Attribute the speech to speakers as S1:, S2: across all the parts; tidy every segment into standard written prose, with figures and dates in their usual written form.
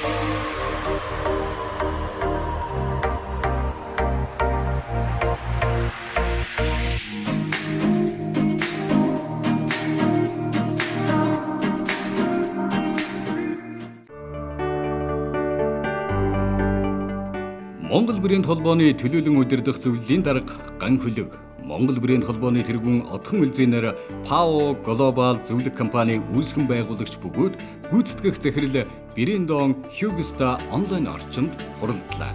S1: Монгол брэнд холбооны төлөөлөн удирдах зөвлөлийн дарга Ган Хөлөг, Монгол брэнд холбооны тэргүүн Одхон Үлзэнээр ПАО Глобал зөвлөх компани үүсгэн байгуулагч бөгөөд гүйцэтгэх захирал Брэндон Хьюгста онлайн орчинд хуралдлаа.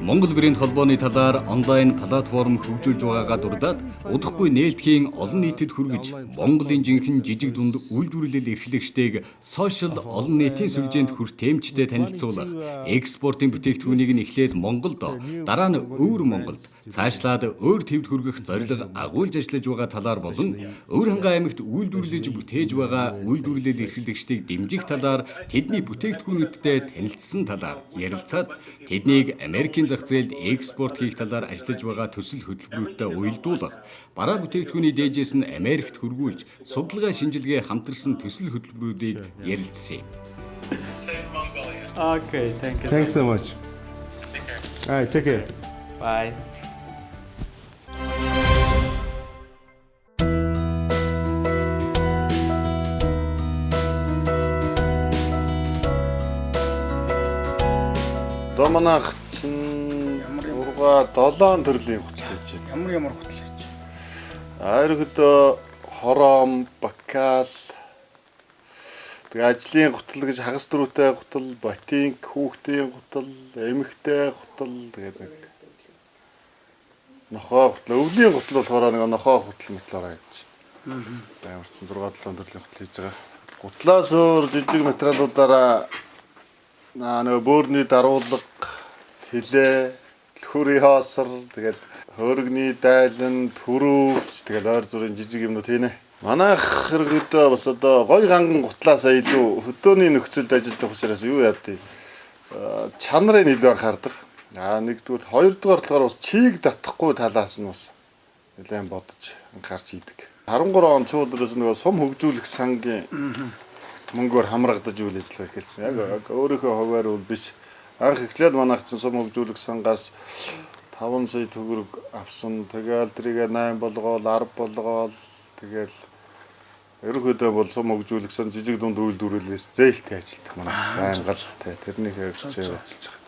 S1: Монгол брэнд холбооны талаар онлайн платформ хөгжүүлж байгаагаа дурдаад удахгүй нээлтхийн олон нийтэд хүргэж Монголын жинхэнэ жижиг дунд үйлдвэрлэл эрхлэгчдийг сошиал олон нийтийн сүлжээнд хүртээмжтэй танилцуулах, экспортын бүтээгдэхүүнийг нь эхлээд Монголд, дараа нь өөр Монголд, цаашлаад өөр төвд хүргэх зорилго агуулж ажиллаж байгаа талаар болон Өвөрхангай аймагт үйлдвэрлэж бүтээж байгаа үйлдвэрлэл эрхлэгчдийг дэмжих талаар тэдний бүтээгдэхүүнүүдтэй танилцсан талаар ярилцаад тэднийг Америкийн зах зээлд экспорт хийх талаар ажиллаж байгаа төсөл хөтөлбөрүүдэд уялдуулах, бараа бүтээгдэхүүний дээжээс нь Америкт хөргүүлж судалгаа шинжилгээ хамтарсан төсөл хөтөлбөрүүдийг ярилцсан юм.
S2: Okay, thank you.
S3: Thanks so much. All right, take care.
S2: Bye.
S3: Домонах чинь урга 7 төрлийн хутал хийж байна.
S4: Ямар хутал хийж байна?
S3: Ерөнхийдөө хором, бакал, тэгээ ажлын хутал гэж хагас дөрөвтэй хутал, ботинк, хүүхдийн хутал, эмэгтэй хутал, тэгээд нэг нохой хутал, өвлийн хутал болохоор нэг нохой хутал мэтлээрээ хийж байна. Ямар ч 6-7 төрлийн хутал хийж байгаа. Хутлаас өөр жижиг материалуудаараа нөгөө бөөрний даруулга, хилээ, хөрийн хоосор, тэгэл хөргөний дайлан, төрөвч, тэгэл ойр зүрийн жижиг юмнууд хийнэ. Манайх хэрэгдээ бас одоо гой ганган гутлаасаа илүү хөдөөний нөхцөлд ажилладаг учраас юу яадыг чанарыг илүү анхаардаг. Нэгдүгээр, хоёрдугаар болохоор бас чийг татахгүй талаас нь бас нэлээд бодож анхаарч идэг. 13 он чуудраас нөгөө сум хөгжүүлэх сангийн мөнгөөр хамрагдаж үйл ажиллагаа эхэлсэн. Яг өөрийнхөө хуваар бол биш. Анх эхлээл манайх чинь сум хөгжүүлэх сангаас 5 сая төгрөг авсан. Тэгэл тэрийг 8 болгоол, 10 болгоол тэгэл ерөнхийдөө бол сум хөгжүүлэх сан жижиг дунд үйлдвэрлэлээс зээлтэй ажилладаг манай. Байнгал тэрнийг хэрэгжиж ажиллаж байгаа.